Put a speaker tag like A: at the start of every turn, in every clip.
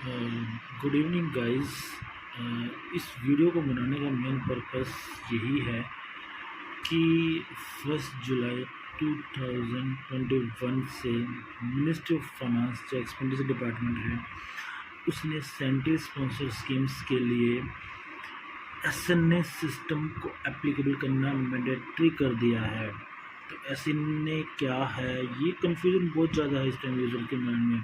A: Good evening guys. इस video को बनाने का मेन पर्पस यही है कि 1 जुलाई 2021 से मिनिस्ट्री ऑफ फाइनेंस जो एक्सपेंडिचर डिपार्टमेंट है उसने सेंट्रल स्पॉन्सर स्कीम्स के लिए एसएनए सिस्टम को एप्लीकेबल करना मैंडेटरी कर दिया है। तो एसएनए क्या है, ये कन्फ्यूजन बहुत ज़्यादा है इस टाइम यूज़र के माइंड में।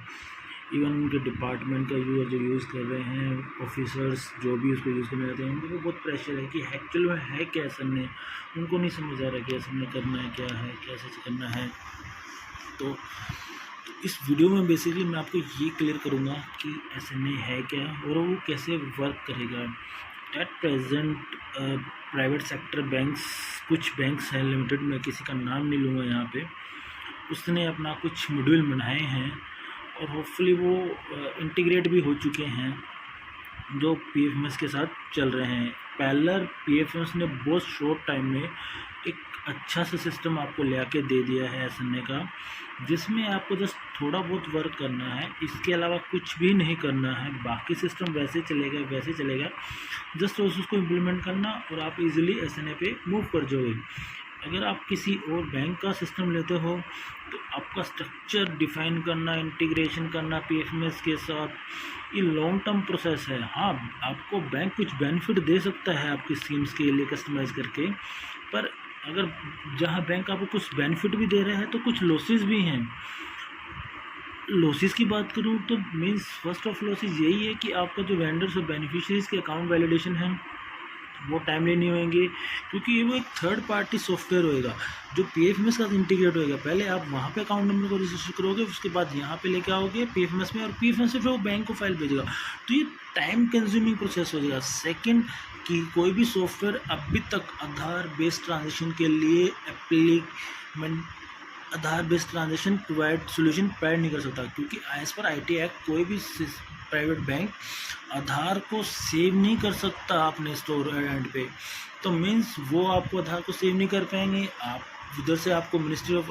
A: इवन उनके डिपार्टमेंट का यूज़र जो यूज़ कर रहे हैं, ऑफिसर्स जो भी उसको यूज़ करने जाते हैं, उनको बहुत प्रेशर है कि एक्चुअल में है क्या एसएनए। उनको नहीं समझ आ रहा कि एसएनए करना है क्या है, कैसे करना है। तो इस वीडियो में बेसिकली मैं आपको ये क्लियर करूँगा कि एसएनए है क्या और वो कैसे वर्क करेगा। At present private sector banks, कुछ बैंक्स हैं लिमिटेड, मैं किसी का नाम नहीं लूँगा यहाँ पे, उसने अपना कुछ मॉड्यूल बनाए हैं और होपफुली वो इंटीग्रेट भी हो चुके हैं जो पीएफएमएस के साथ चल रहे हैं। पैरेलल पीएफएमएस ने बहुत शॉर्ट टाइम में एक अच्छा सा सिस्टम आपको ले आके दे दिया है एसएनए का, जिसमें आपको जस्ट थोड़ा बहुत वर्क करना है, इसके अलावा कुछ भी नहीं करना है। बाकी सिस्टम वैसे चलेगा, जस्ट उसको इम्प्लीमेंट करना और आप इजीली एसएनए पे मूव कर जाओगे। अगर आप किसी और बैंक का सिस्टम लेते हो तो आपका स्ट्रक्चर डिफाइन करना, इंटीग्रेशन करना पीएफएमएस के साथ, ये लॉन्ग टर्म प्रोसेस है। हाँ, आपको बैंक कुछ बेनिफिट दे सकता है आपकी स्कीम्स के लिए कस्टमाइज करके, पर अगर जहाँ बैंक आपको कुछ बेनिफिट भी दे रहा है तो कुछ लॉसेस भी हैं। लॉसेस की बात करूँ तो मीन्स फर्स्ट ऑफ लॉसेस यही है कि आपका जो वेंडर्स और बेनिफिशियरीज़ के अकाउंट वैलिडेशन है वो टाइमली नहीं होंगे, क्योंकि वो एक थर्ड पार्टी सॉफ्टवेयर होएगा जो पीएफएमएस के साथ इंटीग्रेट होएगा। पहले आप वहाँ पे अकाउंट नंबर को रजिस्टर करोगे, उसके बाद यहाँ पे लेके आओगे पीएफएमएस में, और पीएफएमएस से फिर वो बैंक को फाइल भेजेगा। तो ये टाइम कंज्यूमिंग प्रोसेस हो जाएगा। सेकेंड, कि कोई भी सॉफ्टवेयर अभी तक आधार बेस्ड ट्रांजेक्शन के लिए आधार बेस्ड ट्रांजेक्शन सोल्यूशन प्रोवाइड नहीं कर सकता, क्योंकि एज पर आईटी एक्ट कोई भी प्राइवेट बैंक आधार को सेव नहीं कर सकता अपने स्टोर एंड पे। तो मीन्स वो आपको आधार को सेव नहीं कर पाएंगे। आप उधर से आपको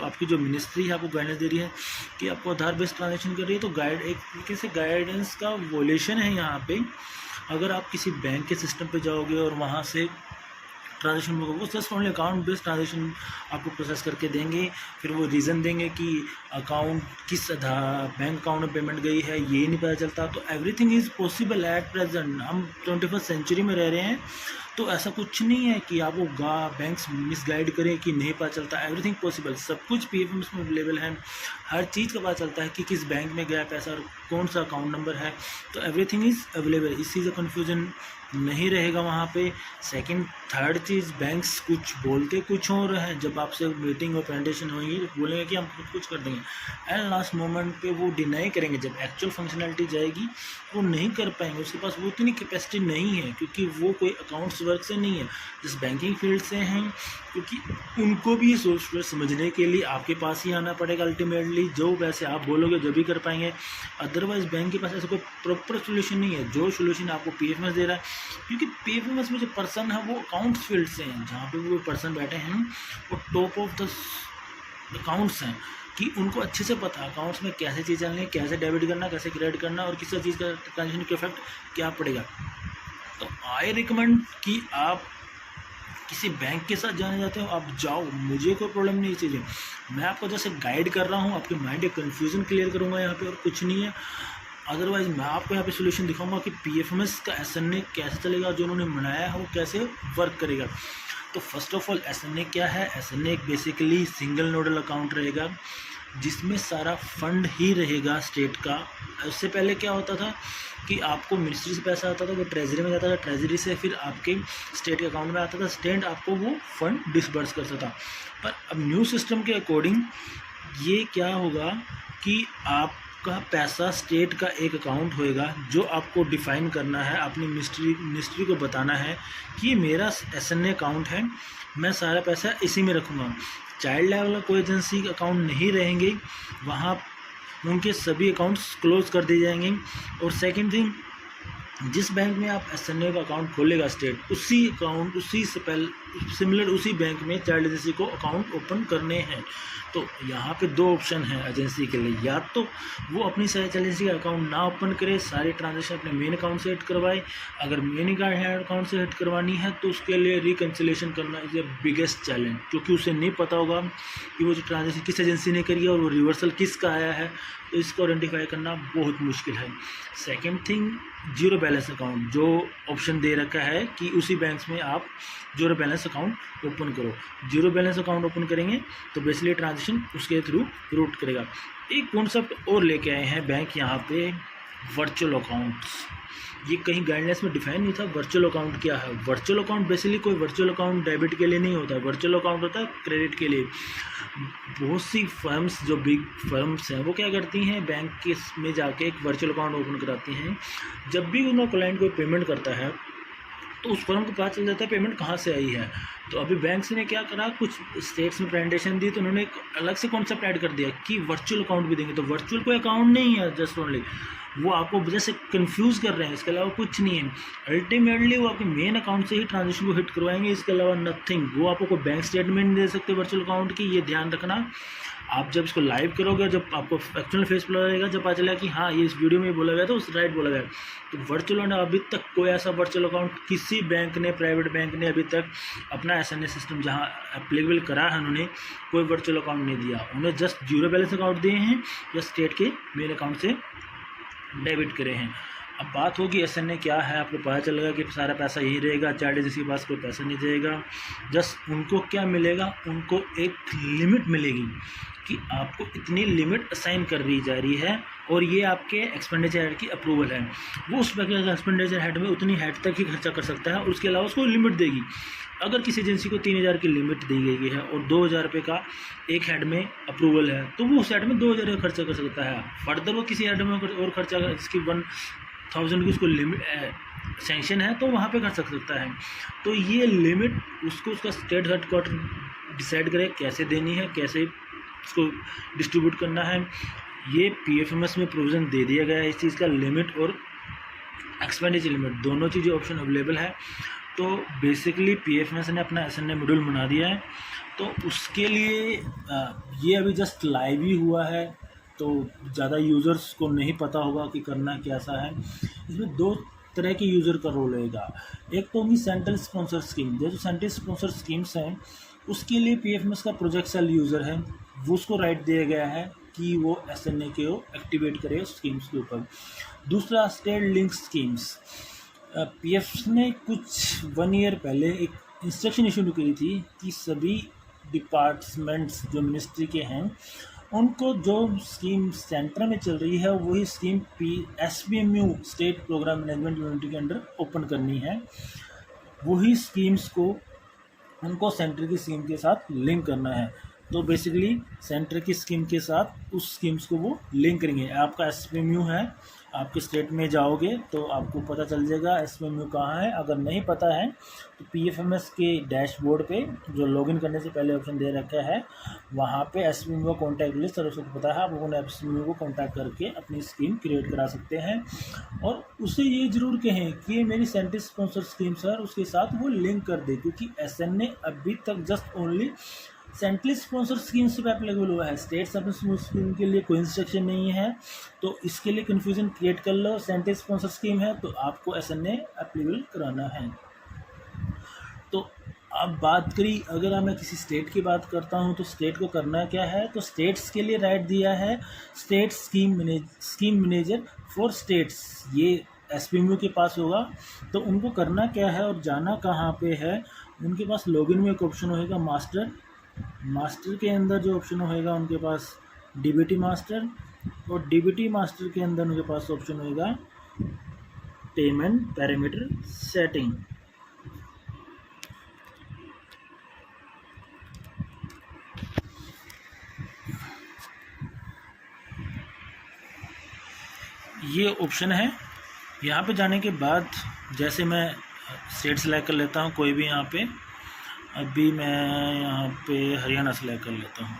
A: आपकी जो मिनिस्ट्री है आपको गाइडेंस दे रही है कि आपको आधार बेस्ड ट्रांजेक्शन कर रही है, तो एक तरीके से गाइडेंस का वोलेशन है यहाँ पे। अगर आप किसी बैंक के सिस्टम पे जाओगे और वहाँ से ट्रांजेक्शन वो just only account based transaction आपको प्रोसेस करके देंगे, फिर वो रीज़न देंगे कि अकाउंट किस बैंक अकाउंट में पेमेंट गई है ये नहीं पता चलता। तो everything is possible at present. हम 21st सेंचुरी में रह रहे हैं, तो ऐसा कुछ नहीं है कि आपको बैंक्स मिसगाइड करें कि नहीं पता चलता। एवरीथिंग पॉसिबल, सब कुछ पीएफएमएस में अवेलेबल है। हर चीज़ का पता चलता है कि किस बैंक में गया पैसा और कौन सा अकाउंट नंबर है। तो एवरीथिंग इज़ अवेलेबल, इस चीज़ का कन्फ्यूजन नहीं रहेगा वहाँ पे। सेकंड थर्ड चीज़, बैंक्स कुछ बोलते कुछ और हैं, जब आपसे मीटिंग और प्रेजेंटेशन होगी बोलेंगे कि हम कुछ कर देंगे, एंड लास्ट मोमेंट पे वो डिनाई करेंगे। जब एक्चुअल फंक्शनैलिटी जाएगी वो नहीं कर पाएंगे, उसके पास वो इतनी कैपेसिटी नहीं है, क्योंकि वो कोई अकाउंट्स वर्क से नहीं है, जिस बैंकिंग फील्ड से हैं, क्योंकि उनको भी सॉफ्टवेयर समझने के लिए आपके पास ही आना पड़ेगा। अल्टीमेटली जो वैसे आप बोलोगे जो भी कर पाएंगे, अदरवाइज बैंक के पास ऐसा कोई प्रॉपर सोल्यूशन नहीं है। जो सोल्यूशन आपको पीएफएमएस दे रहा है, क्योंकि पीएफएमएस में जो पर्सन है वो अकाउंट्स फील्ड से हैं, जहाँ पे वो पर्सन बैठे हैं वो टॉप ऑफ द अकाउंट्स हैं, कि उनको अच्छे से पता है अकाउंट्स में कैसे चीज़ चलनी है, कैसे डेबिट करना, कैसे क्रेडिट करना और किसी चीज़ का ट्रांजेक्शन के इफेक्ट क्या पड़ेगा। तो आई रिकमेंड कि आप किसी बैंक के साथ जाने जाते हो आप जाओ, मुझे कोई प्रॉब्लम नहीं चीज़ें। मैं आपको जैसे गाइड कर रहा हूँ, आपके माइंड के कन्फ्यूज़न क्लियर करूँगा यहाँ पे, और कुछ नहीं है। अदरवाइज मैं आपको यहाँ पे सोल्यूशन दिखाऊंगा कि पीएफएमएस का एसएनए कैसे चलेगा, जो उन्होंने बनाया है वो कैसे वर्क करेगा। तो फर्स्ट ऑफ ऑल एसएनए क्या है? एसएनए एक बेसिकली सिंगल नोडल अकाउंट रहेगा, जिसमें सारा फंड ही रहेगा स्टेट का। उससे पहले क्या होता था कि आपको मिनिस्ट्री से पैसा आता था, वो ट्रेजरी में जाता था, ट्रेजरी से फिर आपके स्टेट के अकाउंट में आता था, स्टेट आपको वो फंड डिसबर्स करता था। पर अब न्यू सिस्टम के अकॉर्डिंग ये क्या होगा कि आपका पैसा स्टेट का एक अकाउंट होएगा, जो आपको डिफाइन करना है, अपनी मिनिस्ट्री को बताना है कि मेरा एसएनए अकाउंट है, मैं सारा पैसा इसी में रखूँगा। चाइल्ड लेवल का कोई एजेंसी अकाउंट नहीं रहेंगे, वहाँ उनके सभी अकाउंट्स क्लोज कर दिए जाएंगे। और सेकंड थिंग, जिस बैंक में आप SNA का अकाउंट खोलेगा स्टेट, उसी अकाउंट उसी सिमिलर उसी बैंक में चाइल्ड एजेंसी को अकाउंट ओपन करने हैं। तो यहाँ पे दो ऑप्शन हैं एजेंसी के लिए, या तो वो अपनी चाइल्ड एजेंसी का अकाउंट ना ओपन करे, सारी ट्रांजेक्शन अपने मेन अकाउंट से हिट करवाए। अगर मेन अकाउंट से हिट करवानी है तो उसके लिए रिकन्सिलेशन करना इज़ ए बिगेस्ट चैलेंज, क्योंकि उसे नहीं पता होगा कि वो जो ट्रांजेक्शन किस एजेंसी ने करी है और वो रिवर्सल किसका आया है, तो इसको आइडेंटिफाई करना बहुत मुश्किल है। Second thing, zero balance account, जो ऑप्शन दे रखा है कि उसी बैंक में आप जीरो बैलेंस अकाउंट ओपन करो। जीरो बैलेंस अकाउंट ओपन करेंगे तो बेसिकली ट्रांजेक्शन उसके थ्रू रूट करेगा। एक कॉन्सेप्ट और लेके आए हैं बैंक यहाँ पे, वर्चुअल अकाउंट्स। ये कहीं गाइडलाइंस में डिफाइन नहीं था। वर्चुअल अकाउंट क्या है? वर्चुअल अकाउंट बेसिकली कोई वर्चुअल अकाउंट डेबिट के लिए नहीं होता है, वर्चुअल अकाउंट होता है क्रेडिट के लिए। बहुत सी फर्म्स, जो बिग फर्म्स हैं, वो क्या करती हैं, बैंक के में जाके एक वर्चुअल अकाउंट ओपन कराती हैं। जब भी उनका क्लाइंट कोई पेमेंट करता है तो उस फर्म को पता चल जाता है पेमेंट कहाँ से आई है। तो अभी बैंक्स ने क्या करा, कुछ स्टेट्स में प्रेजेंटेशन दी तो उन्होंने एक अलग से कॉन्सेप्ट ऐड कर दिया कि वर्चुअल अकाउंट भी देंगे। तो वर्चुअल कोई अकाउंट नहीं है, जस्ट ओनली वो आपको जैसे कंफ्यूज कर रहे हैं, इसके अलावा कुछ नहीं है। अल्टीमेटली वो आपके मेन अकाउंट से ही ट्रांजेक्शन को हिट करवाएंगे, इसके अलावा नथिंग। वो आपको कोई बैंक स्टेटमेंट नहीं दे सकते वर्चुअल अकाउंट की, ये ध्यान रखना। आप जब इसको लाइव करोगे, जब आपको एक्चुअल फेस पर लगेगा, जब पता चलेगा कि हाँ ये इस वीडियो में बोला गया था, उस राइट बोला गया। तो वर्चुअल अकाउंट अभी तक कोई ऐसा वर्चुअल अकाउंट किसी बैंक ने, प्राइवेट बैंक ने अभी तक अपना SNA सिस्टम जहाँ एप्लीकेबल करा है, उन्होंने कोई वर्चुअल अकाउंट नहीं दिया। उन्हें जस्ट जीरो बैलेंस अकाउंट दिए हैं या स्टेट के मेन अकाउंट से डेबिट करे हैं। अब बात होगी SNA क्या है, आपको पता चलेगा कि सारा पैसा यही रहेगा, चाइल्ड एजेंसी के पास कोई पैसा नहीं जाएगा। जस्ट उनको क्या मिलेगा, उनको एक लिमिट मिलेगी कि आपको इतनी लिमिट असाइन कर दी जा रही है और ये आपके एक्सपेंडिचर हेड की अप्रूवल है। वो उस एक्सपेंडिचर हेड में उतनी हेड तक ही खर्चा कर सकता है और उसके अलावा उसको लिमिट देगी। अगर किसी एजेंसी को 3000 की लिमिट दी गई है और 2000 रुपये का एक हेड में अप्रूवल है, तो वो उस हेड में 2000 का खर्चा कर सकता है। फर्दर वो किसी हेड में और खर्चा, जिसकी 1000 की उसको लिमिट सैंक्शन है, तो वहाँ पे कर सकता है। तो ये लिमिट उसको उसका स्टेट हेडक्वार्टर डिसाइड करे कैसे देनी है, कैसे इसको डिस्ट्रीब्यूट करना है। ये PFMS में प्रोविज़न दे दिया गया है इस चीज़ का, लिमिट और एक्सपेंडिचर लिमिट दोनों चीज़ें ऑप्शन अवेलेबल है। तो बेसिकली PFMS ने अपना SNA मॉड्यूल बना दिया है। तो उसके लिए ये अभी जस्ट लाइव ही हुआ है, तो ज़्यादा यूज़र्स को नहीं पता होगा कि करना कैसा है। इसमें दो तरह के यूज़र का रोल रहेगा। एक तो होगी सेंट्रल स्पॉन्सर स्कीम। जो सेंट्रल स्पॉन्सर स्कीम्स हैं उसके लिए PFMS का प्रोजेक्ट सेल यूज़र है, वो उसको राइट दिया गया है कि वो SNA को एक्टिवेट करे स्कीम्स के ऊपर। दूसरा स्टेट लिंक स्कीम्स। PF ने कुछ 1 ईयर पहले एक इंस्ट्रक्शन इशू करी थी कि सभी डिपार्टमेंट्स जो मिनिस्ट्री के हैं उनको जो स्कीम सेंटर में चल रही है वही scheme SPMU state programme management unit के अंडर ओपन करनी है। वही स्कीम्स को उनको सेंटर की स्कीम के साथ लिंक करना है। तो बेसिकली सेंटर की स्कीम के साथ उस स्कीम्स को वो लिंक करेंगे। आपका SPMU है, आपके स्टेट में जाओगे तो आपको पता चल जाएगा SPMU कहाँ है। अगर नहीं पता है तो PFMS के डैशबोर्ड पे जो लॉगिन करने से पहले ऑप्शन दे रखा है, वहाँ पे SPMU का कॉन्टैक्ट लिस्ट अगर उसको पता है, आप लोगों ने SPMU को कॉन्टैक्ट करके अपनी स्कीम क्रिएट करा सकते हैं। और उसे ये ज़रूर कहें कि ये मेरी सेंट्रल स्पॉन्सर स्कीम सर, उसके साथ वो लिंक कर दे, क्योंकि SNA अभी तक just only central sponsor scheme से एप्लीकेबल हुआ है। स्टेट स्पॉन्सर स्कीम के लिए कोई इंस्ट्रक्शन नहीं है, तो इसके लिए कन्फ्यूजन क्रिएट कर लो। सेंट्रल स्पॉन्सर स्कीम है तो आपको SNA एप्लीकेबल कराना है। तो अब बात करी, अगर मैं किसी स्टेट की बात करता हूं तो स्टेट को करना क्या है, तो स्टेट्स के लिए राइट दिया है state scheme manager for states. ये SPMU के पास होगा। तो उनको करना क्या है और जाना कहाँ पे है, उनके पास लॉगिन में एक ऑप्शन होगा मास्टर के अंदर जो ऑप्शन होगा उनके पास DBT मास्टर, और DBT मास्टर के अंदर उनके पास ऑप्शन होगा पेमेंट पैरामीटर सेटिंग। ये ऑप्शन है। यहाँ पे जाने के बाद जैसे मैं स्टेट सेलेक्ट कर लेता हूँ कोई भी, यहाँ पे अभी मैं यहाँ पे हरियाणा सेलेक्ट कर लेता हूँ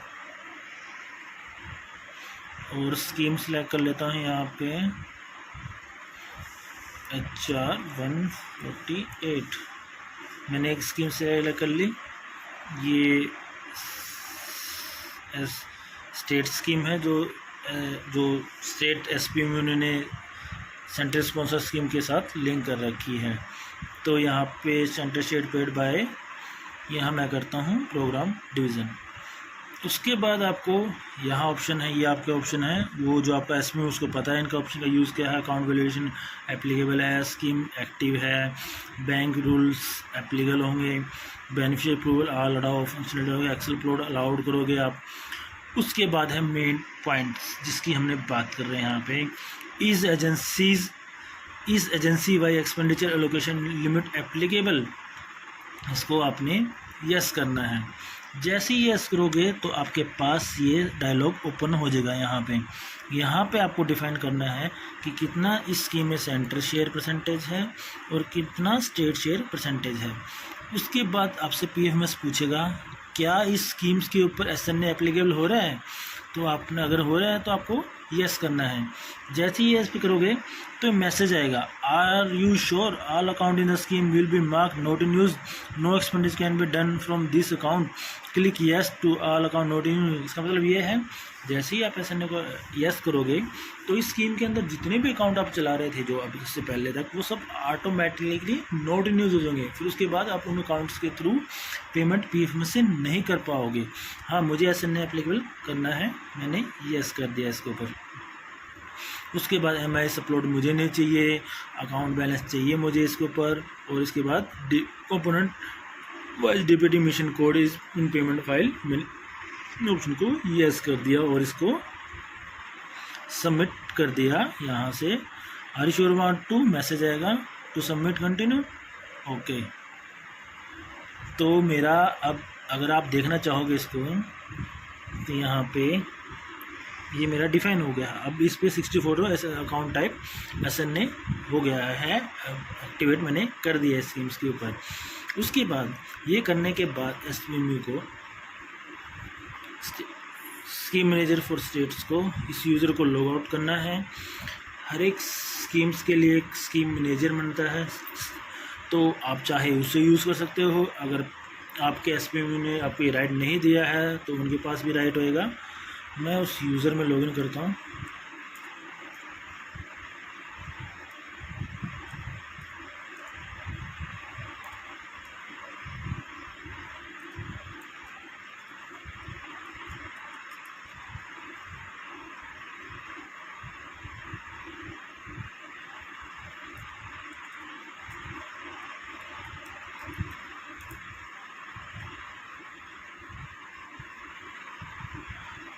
A: और स्कीम सेलेक्ट कर लेता हूँ यहाँ पे HR 148 मैंने एक स्कीम सेलेक्ट कर ली। ये स्टेट स्कीम है जो स्टेट SPM उन्होंने सेंट्रल स्पॉन्सर स्कीम के साथ लिंक कर रखी है। तो यहाँ पे सेंटर शेड पेड बाय, यहाँ मैं करता हूँ प्रोग्राम डिवीज़न। उसके बाद आपको यहाँ ऑप्शन है, ये आपके ऑप्शन है, वो जो आपका SPM उसको पता है इनका ऑप्शन का यूज़ क्या है। अकाउंट वैल्यूएशन एप्लीकेबल है, स्कीम एक्टिव है, बैंक रूल्स एप्लीकेबल होंगे, beneficiary approval all allow functionality होगा, एक्सेल अपलोड अलाउड करोगे आप। उसके बाद है मेन पॉइंट्स जिसकी हमने बात कर रहे हैं यहाँ पे, is agency wise expenditure allocation limit applicable, इसको आपने यस करना है। जैसे ही यस करोगे तो आपके पास ये डायलॉग ओपन हो जाएगा। यहाँ पे आपको डिफाइन करना है कि कितना इस स्कीम में सेंटर शेयर परसेंटेज है और कितना स्टेट शेयर परसेंटेज है। उसके बाद आपसे PFMS पूछेगा क्या इस स्कीम्स के ऊपर SNA एप्लीकेबल हो रहा है, तो आपने अगर हो रहा है तो आपको यस करना है। जैसे ही यस पे करोगे तो मैसेज आएगा, are you sure all account in the scheme will be mark not in use, no expenditure can be done from this account, click yes to all account not in use. इसका मतलब ये है जैसे ही आप SNA को yes करोगे तो इस स्कीम के अंदर जितने भी अकाउंट आप चला रहे थे जो अभी इससे पहले तक, वो सब ऑटोमेटिकली नॉट इन यूज हो जाएंगे। फिर उसके बाद आप उन अकाउंट्स के थ्रू पेमेंट PFMS से नहीं कर पाओगे। हाँ, मुझे SNA एप्लीकेबल करना है, मैंने यस कर दिया इसके ऊपर। उसके बाद MIS अपलोड मुझे नहीं चाहिए, अकाउंट बैलेंस चाहिए मुझे इसके ऊपर, और इसके बाद component wise DPT mission code is in payment file, मैंने ऑप्शन को यस कर दिया और इसको सबमिट कर दिया। यहाँ से are you sure want to message आएगा टू सबमिट कंटिन्यू, ओके। तो मेरा अब अगर आप देखना चाहोगे इसको तो यहाँ पे ये मेरा डिफाइन हो गया। अब इस पे 64 अकाउंट टाइप SNA हो गया है, एक्टिवेट मैंने कर दिया है स्कीम्स के ऊपर। उसके बाद ये करने के बाद SPM को स्कीम मैनेजर फॉर स्टेट्स को इस यूज़र को लॉग आउट करना है। हर एक स्कीम्स के लिए एक स्कीम मैनेजर बनता है, तो आप चाहे उसे यूज़ कर सकते हो। अगर आपके SPM ने आपको ये राइट नहीं दिया है तो उनके पास भी राइट होएगा। मैं उस यूज़र में लॉगिन करता हूँ।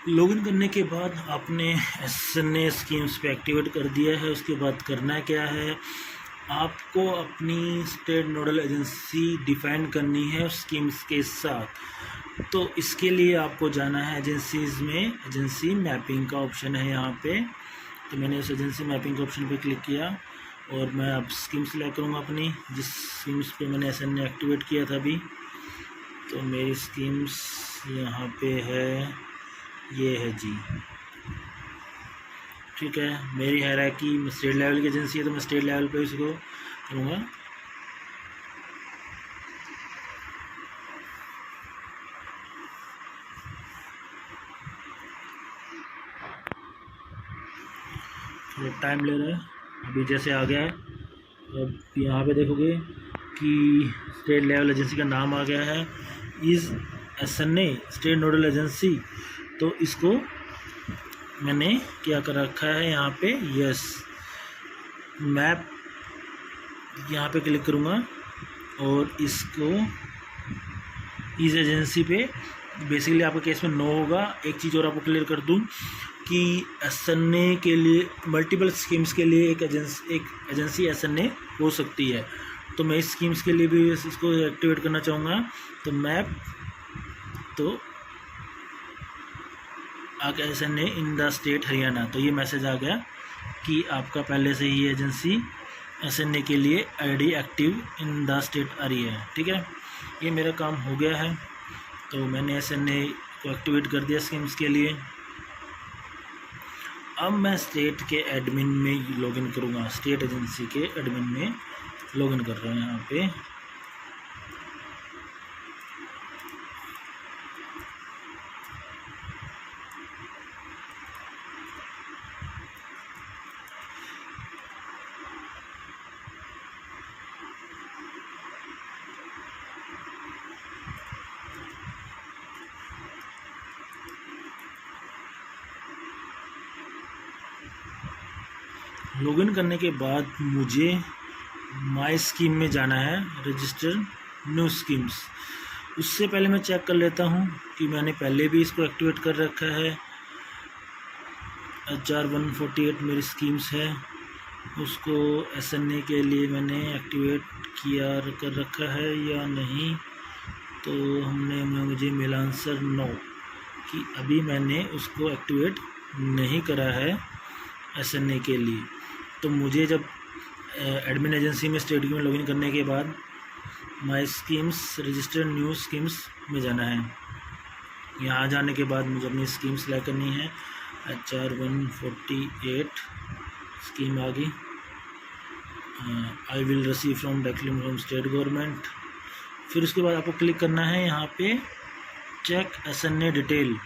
A: लॉगिन करने के बाद आपने SNA स्कीम्स पे एक्टिवेट कर दिया है। उसके बाद करना क्या है, आपको अपनी स्टेट नोडल एजेंसी डिफाइन करनी है स्कीम्स के साथ। तो इसके लिए आपको जाना है एजेंसीज़ में, एजेंसी मैपिंग का ऑप्शन है यहाँ पे। तो मैंने उस एजेंसी मैपिंग के ऑप्शन पे क्लिक किया और मैं अब स्कीम सेलेक्ट करूँगा अपनी, जिस स्कीम्स पे मैंने SNA एक्टिवेट किया था अभी। तो मेरी स्कीम्स यहाँ पे है, ये है जी, ठीक है। मेरी हायरार्की स्टेट लेवल की एजेंसी है तो मैं स्टेट लेवल पे इसको करूँगा। थोड़ा टाइम ले रहा है, अभी जैसे आ गया है। अब यहाँ पे देखोगे कि स्टेट लेवल एजेंसी का नाम आ गया है, is SNA state nodal agency. तो इसको मैंने क्या कर रखा है यहाँ पे, यस। मैप यहाँ पे क्लिक करूँगा और इसको इस एजेंसी पे, बेसिकली आपके केस में नो होगा। एक चीज़ और आपको क्लियर कर दूँ कि SNA के लिए मल्टीपल स्कीम्स के लिए एक एजेंसी SNA हो सकती है। तो मैं इस स्कीम्स के लिए भी इसको एक्टिवेट करना चाहूँगा। तो मैप, तो आगे SNA in the state Haryana. तो ये मैसेज आ गया कि आपका पहले से ही एजेंसी SNA के लिए ID active in the state आ रही है, ठीक है। ये मेरा काम हो गया है। तो मैंने SNA को एक्टिवेट कर दिया स्कीम्स के लिए। अब मैं स्टेट के एडमिन में लॉगिन करूँगा, स्टेट एजेंसी के एडमिन में लॉगिन कर रहा हूँ यहाँ पे। लॉगिन करने के बाद मुझे माई स्कीम में जाना है, रजिस्टर न्यू स्कीम्स। उससे पहले मैं चेक कर लेता हूँ कि मैंने पहले भी इसको एक्टिवेट कर रखा है। HR 148 मेरी स्कीम्स है, उसको SNA के लिए मैंने एक्टिवेट कर रखा है या नहीं। तो मुझे मिला आंसर नो, कि अभी मैंने उसको एक्टिवेट नहीं करा है SNA के लिए। तो मुझे जब एडमिन एजेंसी में स्टेट में लॉगिन करने के बाद माई स्कीम्स रजिस्टर्ड न्यू स्कीम्स में जाना है। यहाँ जाने के बाद मुझे अपनी स्कीम सेलेक्ट करनी है। HR 148 स्कीम आ गई। I will receive from state government. फिर उसके बाद आपको क्लिक करना है यहाँ पे चेक SNA डिटेल।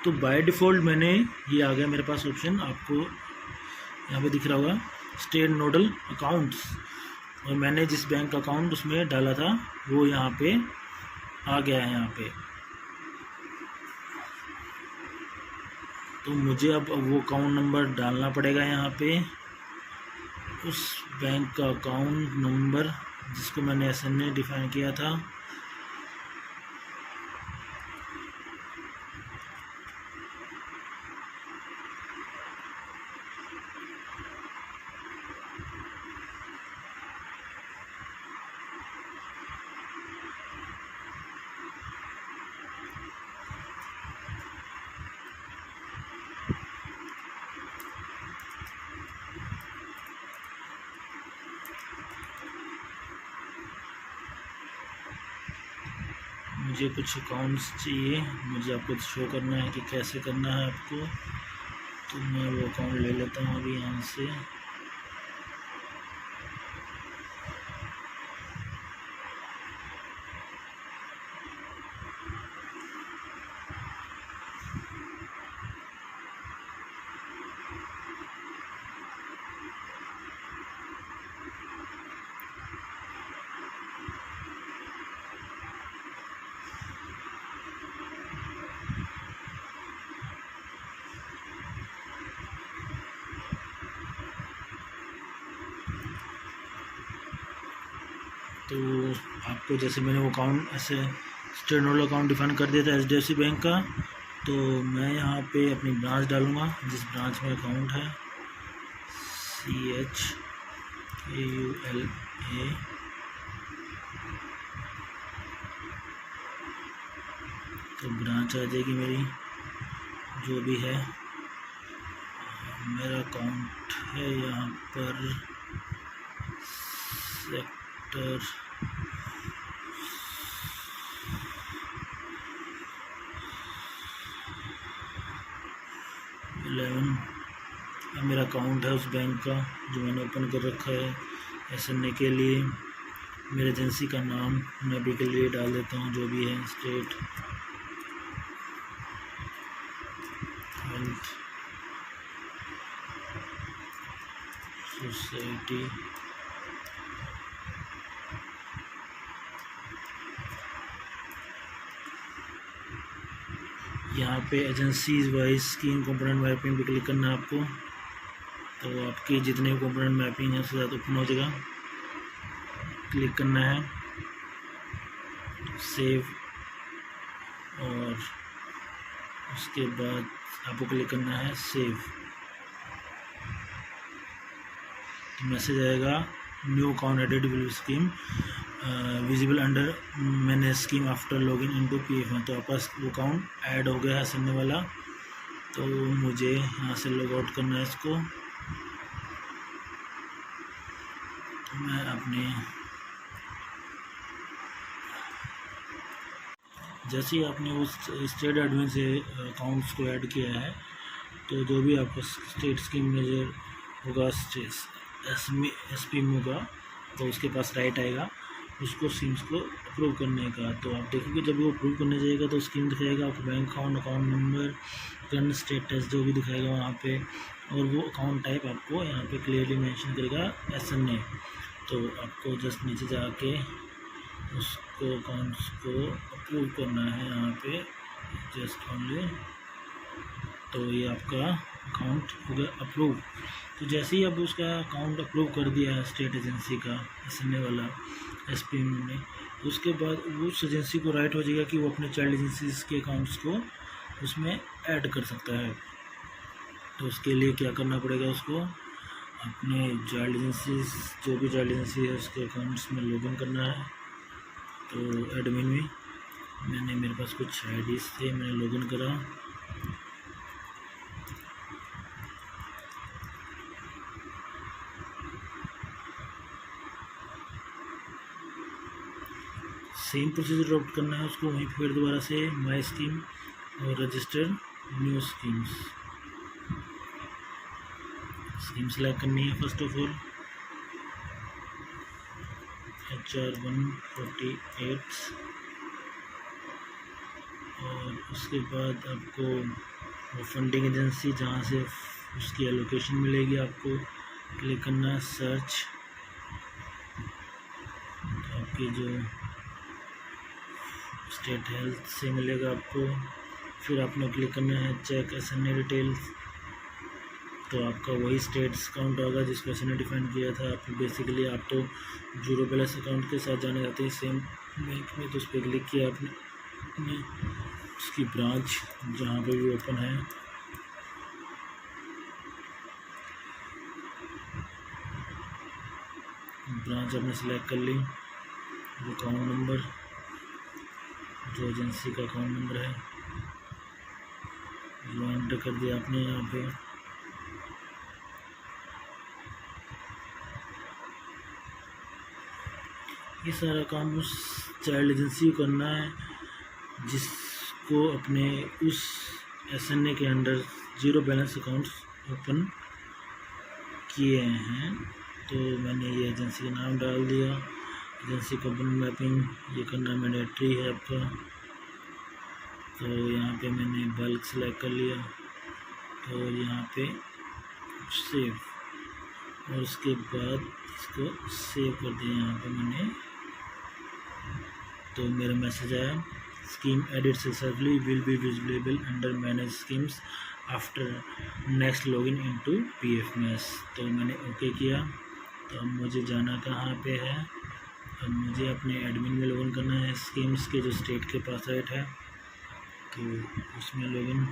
A: तो बाय डिफ़ॉल्ट मैंने ये आ गया मेरे पास ऑप्शन, आपको यहाँ पे दिख रहा होगा स्टेट नोडल अकाउंट्स, और मैंने जिस बैंक अकाउंट उसमें डाला था वो यहाँ पे आ गया है यहाँ पे। तो मुझे अब वो अकाउंट नंबर डालना पड़ेगा यहाँ पे, उस बैंक का अकाउंट नंबर जिसको मैंने SNA डिफ़ाइन किया था। मुझे कुछ अकाउंट्स चाहिए, मुझे आपको शो करना है कि कैसे करना है आपको। तो मैं वो अकाउंट ले लेता हूँ अभी यहाँ से। तो आपको जैसे मैंने वो अकाउंट ऐसे स्टेट नोडल अकाउंट डिफाइन कर दिया था HDFC बैंक का। तो मैं यहाँ पे अपनी ब्रांच डालूँगा, जिस ब्रांच में अकाउंट है CHAULA। तो ब्रांच आ जाएगी मेरी जो भी है। मेरा अकाउंट है यहाँ पर सेक्टर 11। अब मेरा अकाउंट है उस बैंक का जो मैंने ओपन कर रखा है SNA के लिए। मेरे एजेंसी का नाम मैं अभी के लिए डाल देता हूँ जो भी है, स्टेट हेल्थ सोसाइटी। यहाँ पे agencies wise scheme component mapping पे क्लिक करना है आपको। तो आपके जितने कंपोनेंट मैपिंग है उसके साथ ओपन हो जाएगा। क्लिक करना है सेव, और उसके बाद आपको क्लिक करना है सेव। तो मैसेज आएगा new account added will scheme visible under manage scheme after login into PF में। तो आपका वो अकाउंट ऐड हो गया है SNA वाला। तो मुझे यहाँ से लॉग आउट करना है इसको। तो मैं अपने जैसे ही आपने उस स्टेट एडमिन से अकाउंट्स को ऐड किया है, तो जो भी आपका स्टेट स्कीम मैनेजर होगा, एस पी में होगा, तो उसके पास राइट आएगा उसको स्कीम्स को अप्रूव करने का। तो आप देखोगे जब वो अप्रूव करने जाएगा तो स्कीम दिखाएगा आपको, bank account number, current status जो भी दिखाएगा वहाँ पे, और वो अकाउंट टाइप आपको यहाँ पे क्लियरली मेंशन करेगा SNA। तो आपको जस्ट नीचे जाके उसको अकाउंट्स को अप्रूव करना है यहाँ पे, जस्ट ओनली। तो ये आपका अकाउंट हो गया अप्रूव। तो जैसे ही अब उसका अकाउंट अप्रूव कर दिया है स्टेट एजेंसी का SNA वाला SPM ने, उसके बाद उस एजेंसी को राइट हो जाएगा कि वो अपने चाइल्ड एजेंसीज के अकाउंट्स को उसमें ऐड कर सकता है। तो उसके लिए क्या करना पड़ेगा, उसको अपने चाइल्ड एजेंसीज, जो भी चाइल्ड एजेंसी है उसके अकाउंट्स में लॉगिन करना है। तो एडमिन में मेरे पास कुछ आईडीज थे, मैंने लॉगिन करा। सेम प्रोसीजर अडॉप्ट करना है उसको, वहीं फिर दोबारा से माई स्कीम और रजिस्टर न्यू स्कीम सेलेक्ट करनी है। फर्स्ट ऑफ ऑल HR 148, और उसके बाद आपको वो फंडिंग एजेंसी जहाँ से उसकी एलोकेशन मिलेगी आपको क्लिक करना है, सर्च। तो आपकी जो स्टेट हेल्थ से मिलेगा आपको, फिर आपने क्लिक करना है चेक SNA डिटेल्स। तो आपका वही स्टेट्स अकाउंट होगा जिसको SNA डिफाइन किया था। आप बेसिकली आप तो जीरो बैलेंस अकाउंट के साथ जाने जाते हैं सेम बैंक में, तो उस पर क्लिक किया आपने, उसकी ब्रांच जहाँ पे भी ओपन है, ब्रांच आपने सेलेक्ट कर ली। वो अकाउंट नंबर, जो एजेंसी का अकाउंट नंबर है वो एंटर कर दिया आपने यहाँ पे। ये सारा काम उस चाइल्ड एजेंसी को करना है जिसको अपने उस SNA के under zero balance accounts open किए हैं। तो मैंने ये एजेंसी का नाम डाल दिया, एजेंसी कंपनी मैपिंग ये करना मैंडेटरी है आपका। तो यहाँ पे मैंने बल्क सेलेक्ट कर लिया, तो यहाँ पे सेव, और उसके बाद इसको सेव कर दिया यहाँ पे मैंने। तो मेरा मैसेज आया, scheme edit successfully will be visible under manage schemes after next login into PFMS। तो मैंने ओके किया। तो अब मुझे जाना कहाँ पे है, अब मुझे अपने एडमिन में लॉगिन करना है स्कीम्स के जो स्टेट के पास राइट है, तो उसमें लॉगिन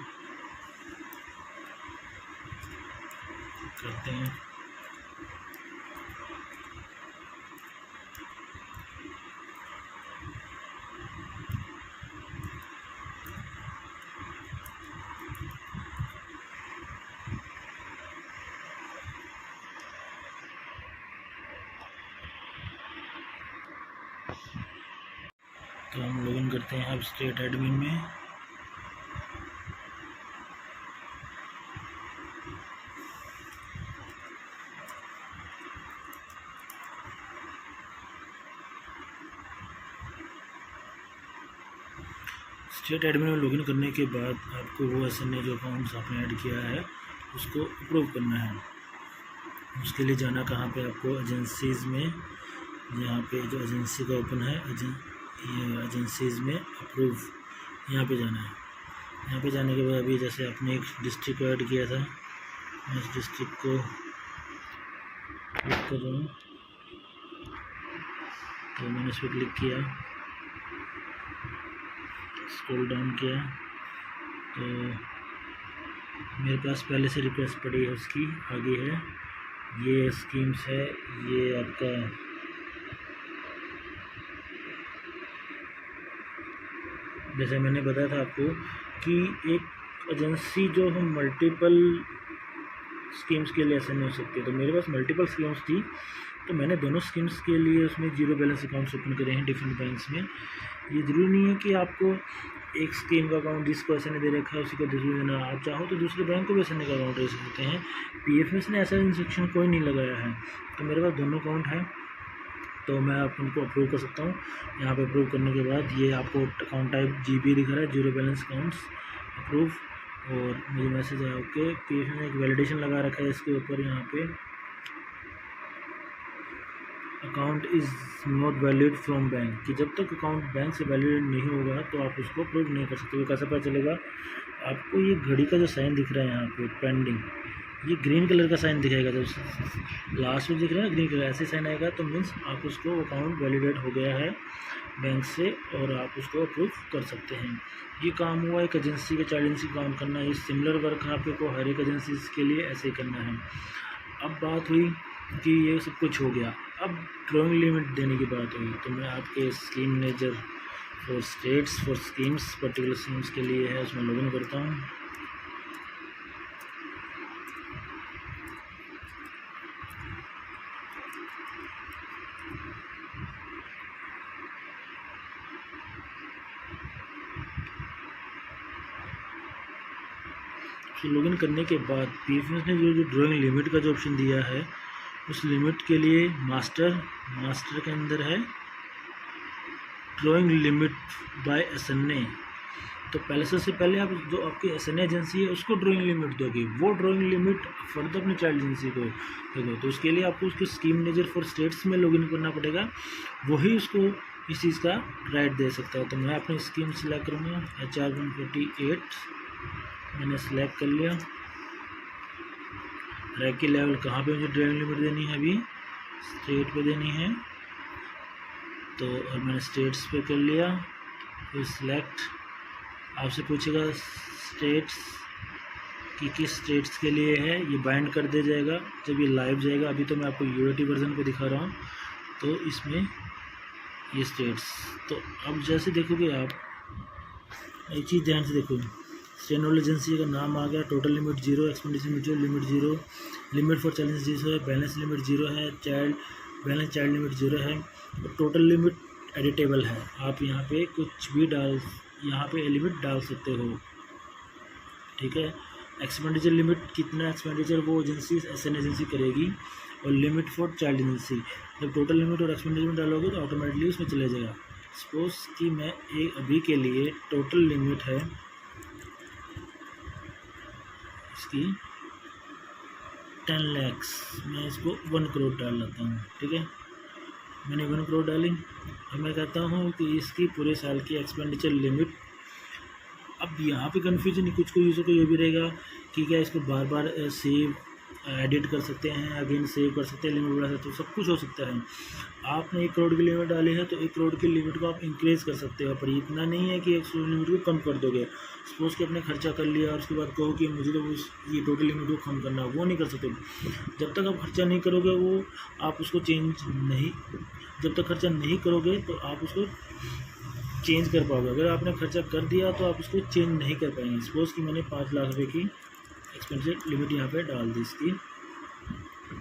A: करते हैं। तो हम लॉगिन करते हैं अब स्टेट एडमिन में। स्टेट एडमिन में लॉगिन करने के बाद आपको वो SNA जो अकाउंट्स आपने ऐड किया है उसको अप्रूव करना है। उसके लिए जाना कहाँ पे, आपको एजेंसीज़ में, यहाँ पे जो एजेंसी का ओपन है ये एजेंसीज़ में अप्रूव, यहाँ पे जाना है। यहाँ पे जाने के बाद अभी जैसे आपने एक डिस्ट्रिक्ट को ऐड किया था, मैं इस डिस्ट्रिक्ट को क्लिक कर रहा हूँ। तो मैंने इस पर क्लिक किया, स्क्रॉल डाउन किया, तो मेरे पास पहले से रिक्वेस्ट पड़ी है उसकी, आगे है ये स्कीम्स है, ये आपका जैसे मैंने बताया था आपको कि एक एजेंसी जो हम मल्टीपल स्कीम्स के लिए ऐसे नहीं हो सकते। तो मेरे पास मल्टीपल स्कीम्स थी, तो मैंने दोनों स्कीम्स के लिए उसमें जीरो बैलेंस अकाउंट्स ओपन करे हैं डिफरेंट बैंक्स में। ये ज़रूरी नहीं है कि आपको एक स्कीम का अकाउंट जिसको ऐसे नहीं दे रखा है उसी को दूसरे देना, आप चाहो तो दूसरे बैंक को भी ऐसे का अकाउंट दे सकते हैं। पीएफएस ने ऐसा इंस्ट्रक्शन कोई नहीं लगाया है, तो मेरे पास दोनों अकाउंट है, तो मैं आप उनको अप्रूव कर सकता हूँ। यहाँ पे अप्रूव करने के बाद ये आपको अकाउंट टाइप जीबी दिख रहा है, जीरो बैलेंस अकाउंट्स अप्रूव, और मुझे मैसेज आया ओके। पीएफएस ने एक वैलिडेशन लगा रखा है इसके ऊपर, यहाँ पे account is not valid from bank, कि जब तक अकाउंट बैंक से वैलिड नहीं होगा तो आप उसको अप्रूव नहीं कर सकते। वो कैसे पता चलेगा? आपको ये घड़ी का जो साइन दिख रहा है यहाँ पे पेंडिंग, ये ग्रीन कलर का साइन दिखाएगा, जब लास्ट में दिख रहा है ना ग्रीन कलर, ऐसे साइन आएगा तो मीन्स आप उसको अकाउंट वैलिडेट हो गया है बैंक से और आप उसको अप्रूव कर सकते हैं। ये काम हुआ एक एजेंसी के, चाइल्ड एजेंसी काम करना, ये सिमिलर वर्क आपको हर एक एजेंसी के लिए ऐसे ही करना है। अब बात हुई कि ये सब कुछ हो गया, अब ड्राइंग लिमिट देने की बात हुई, तो मैं आपके scheme manager for states for schemes particular schemes के लिए है, उसमें लॉगिन करता हूँ। तो लॉगिन करने के बाद पीएफएस ने जो ड्राइंग लिमिट का जो ऑप्शन दिया है, उस लिमिट के लिए मास्टर के अंदर है ड्राइंग लिमिट बाय एसएनए। तो पहले सबसे पहले आप जो आपकी एसएनए एजेंसी है उसको ड्राइंग लिमिट दोगे, वो ड्राइंग लिमिट फर्दर अपनी चाइल्ड एजेंसी को दोगे। तो उसके लिए आपको उसके स्कीम मैनेजर फॉर स्टेट्स में लॉगिन करना पड़ेगा, वही उसको इस चीज़ का राइट दे सकता है। तो मैं अपनी स्कीम सिलेक्ट करूँगा HR 148, मैंने सेलेक्ट कर लिया। रैक की लेवल कहाँ पे मुझे ड्राइंग लिमिट देनी है? अभी स्टेट पे देनी है, तो और मैंने स्टेट्स पे कर लिया। फिर सिलेक्ट, आपसे पूछेगा स्टेट्स कि किस स्टेट्स के लिए है, ये बाइंड कर दिया जाएगा जब ये लाइव जाएगा। अभी तो मैं आपको यूएटी वर्जन पे दिखा रहा हूँ, तो इसमें ये स्टेट्स, तो अब जैसे देखोगे आप एक चीज़ ध्यान से देखो, स्टेट एजेंसी का नाम आ गया, total limit 0, expenditure limit 0, limit for child 0 है, बैलेंस लिमिट 0 है, चाइल्ड लिमिट 0 है, और टोटल लिमिट एडिटेबल है। आप यहाँ पे कुछ भी यहाँ पे लिमिट डाल सकते हो, ठीक है। एक्सपेंडिचर लिमिट कितना एक्सपेंडिचर वो एजेंसी एसएन एजेंसी करेगी, और लिमिट फॉर चाइल्ड एजेंसी, जब टोटल लिमिट और एक्सपेंडिचर लिमिट डालोगे तो ऑटोमेटिकली उसमें चले जाएगा। सपोज कि मैं अभी के लिए टोटल लिमिट है इसकी 10 लाख, मैं इसको 1 करोड़ डाल लेता हूँ, ठीक है। मैंने 1 करोड़ डाली। अब मैं कहता हूँ कि इसकी पूरे साल की एक्सपेंडिचर लिमिट, अब यहाँ पे कन्फ्यूजन कुछ यूज़र को ये भी रहेगा कि क्या इसको बार बार सेव एडिट कर सकते हैं, अगेन सेव कर सकते हैं, लिमिट बढ़ा सकते हैं, सब कुछ हो सकता है। आपने 1 करोड़ की लिमिट डाली है तो 1 करोड़ की लिमिट को आप इंक्रीज़ कर सकते हो, पर इतना नहीं है कि 1 करोड़ लिमिट को कम कर दोगे। सपोज कि आपने खर्चा कर लिया और उसके बाद कहो कि मुझे तो ये टोटल लिमिट को कम करना, वो नहीं कर सकते। जब तक आप खर्चा नहीं करोगे वो आप उसको जब तक खर्चा नहीं करोगे तो आप उसको चेंज कर पाओगे। अगर आपने खर्चा कर दिया तो आप उसको चेंज नहीं कर पाएंगे। सपोज़ कि मैंने 5 लाख रुपए की एक्सपेंडिचर लिमिट यहाँ पे डाल दी इसकी,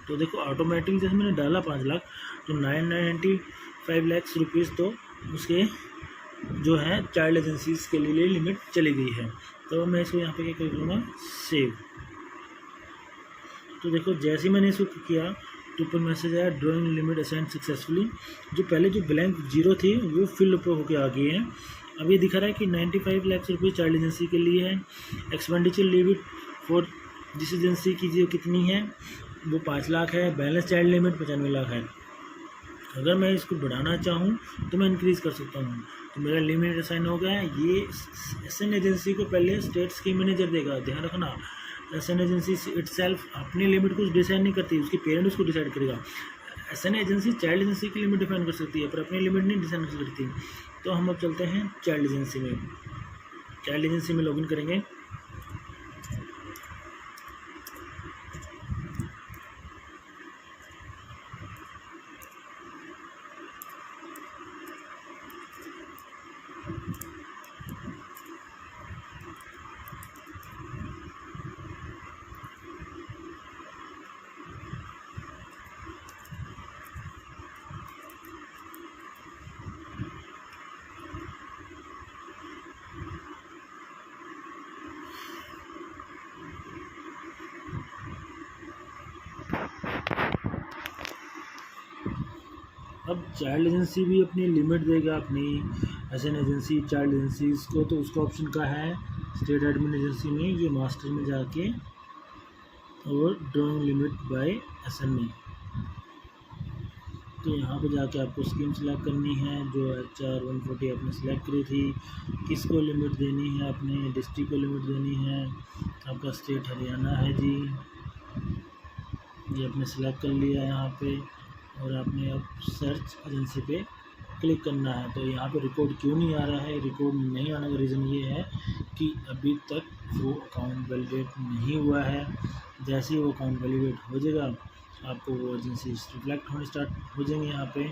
A: तो देखो ऑटोमेटिक जैसे मैंने डाला 5 लाख तो 995 लाख रुपीज़ तो उसके जो है चाइल्ड एजेंसीज के लिए लिमिट चली गई है। तो मैं इसको यहाँ पे क्या करूँगा, सेव। तो देखो जैसे ही मैंने इसको किया तो ऊपर मैसेज आया ड्राइंग लिमिट असाइन सक्सेसफुली। जो पहले जो ब्लैंक 0 थी वो फिल ऊपर होकर आ गई है। अब ये दिखा रहा है कि 95 लाख रुपये चाइल्ड एजेंसी के लिए है। एक्सपेंडिचर लिमिट फॉर जिस एजेंसी की जो कितनी है वो 5 लाख है। बैलेंस चाइल्ड लिमिट 95 लाख है। अगर मैं इसको बढ़ाना चाहूँ तो मैं इंक्रीज़ कर सकता हूँ। तो मेरा लिमिट असाइन हो गया है। ये एसएन एजेंसी को पहले स्टेट स्कीम मैनेजर देगा, ध्यान रखना। एसएन एजेंसी इटसेल्फ अपनी लिमिट कुछ डिसाइड नहीं करती, उसकी पेरेंट उसको डिसाइड करेगा। एसएन एजेंसी चाइल्ड एजेंसी की लिमिट डिफाइन कर सकती है पर अपनी लिमिट नहीं डिसाइड कर सकती। तो हम अब चलते हैं चाइल्ड एजेंसी में। चाइल्ड एजेंसी में लॉगिन करेंगे। अब चाइल्ड एजेंसी भी अपनी लिमिट देगा, अपनी एसएन एजेंसी चाइल्ड एजेंसीज को, तो उसका ऑप्शन का है स्टेट एडमिन एजेंसी में, ये मास्टर में जाके और ड्राइंग लिमिट बाय एसएनए, तो यहाँ पे जाके आपको स्कीम सेलेक्ट करनी है जो HR 140 आपने सेलेक्ट करी थी, किसको लिमिट देनी है, अपने डिस्ट्रिक्ट को लिमिट देनी है, आपका स्टेट हरियाणा है जी, ये आपने सेलेक्ट कर लिया यहाँ पे, और आपने अब सर्च एजेंसी पे क्लिक करना है। तो यहाँ पे रिकॉर्ड क्यों नहीं आ रहा है, रिकॉर्ड नहीं आने का रीज़न ये है कि अभी तक वो अकाउंट वैलिडेट नहीं हुआ है। जैसे ही वो अकाउंट वैलिडेट हो जाएगा आपको वो एजेंसी रिफ्लेक्ट होने स्टार्ट हो जाएंगे यहाँ पे,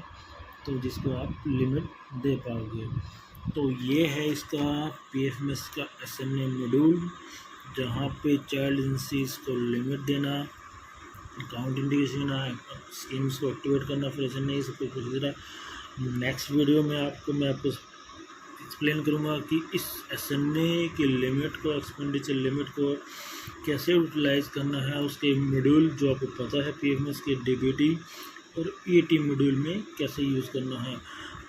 A: तो जिसको आप लिमिट दे पाओगे। तो ये है इसका PFMS का SNA मॉड्यूल, जहाँ पे चाइल्ड एजेंसीज को लिमिट देना, अकाउंट इंडिकेशन देना, स्कीम्स को एक्टिवेट करना, फिर SNA सब कुछ वगैरह। नेक्स्ट वीडियो में मैं आपको एक्सप्लेन करूँगा कि इस SNA की लिमिट को, एक्सपेंडिचर लिमिट को कैसे यूटिलाइज करना है, उसके मॉड्यूल जो आपको पता है PFMS के DBT और EAT मॉड्यूल में कैसे यूज़ करना है।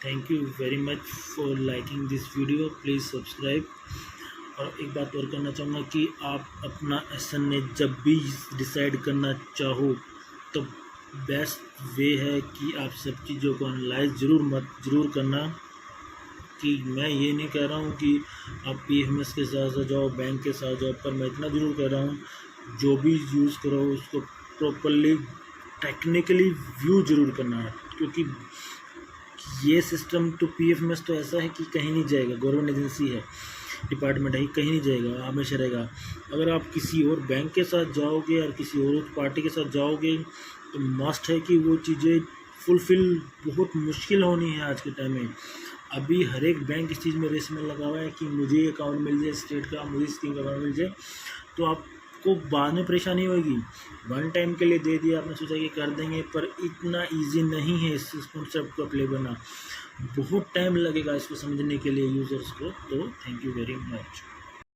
A: Thank you very much for liking this video, please subscribe. और एक बात और करना चाहूँगा कि आप अपना SNA जब भी डिसाइड करना चाहो तो बेस्ट वे है कि आप सब चीज़ों को एनालाइज ज़रूर करना। कि मैं ये नहीं कह रहा हूँ कि आप PFMS के साथ जाओ, बैंक के साथ जाओ, पर मैं इतना ज़रूर कह रहा हूँ जो भी यूज़ करो उसको प्रॉपरली टेक्निकली व्यू ज़रूर करना है, क्योंकि ये सिस्टम तो PFMS तो ऐसा है कि कहीं नहीं जाएगा, गवर्नमेंट एजेंसी है, डिपार्टमेंट है, कहीं नहीं जाएगा, हमेशा रहेगा। अगर आप किसी और बैंक के साथ जाओगे और किसी और पार्टी के साथ जाओगे तो मस्ट है कि वो चीज़ें फुलफ़िल बहुत मुश्किल होनी है आज के टाइम में। अभी हर एक बैंक इस चीज़ में रेस में लगा हुआ है कि मुझे अकाउंट मिल जाए स्टेट का, मुझे स्कीम का अकाउंट मिल जाए, तो आपको बाद में परेशानी होगी। वन टाइम के लिए दे दिया, आपने सोचा कि कर देंगे, पर इतना इजी नहीं है इस कॉन्सेप्ट को अप्लाई करना, बहुत टाइम लगेगा इसको समझने के लिए यूज़र्स को। तो थैंक यू वेरी मच।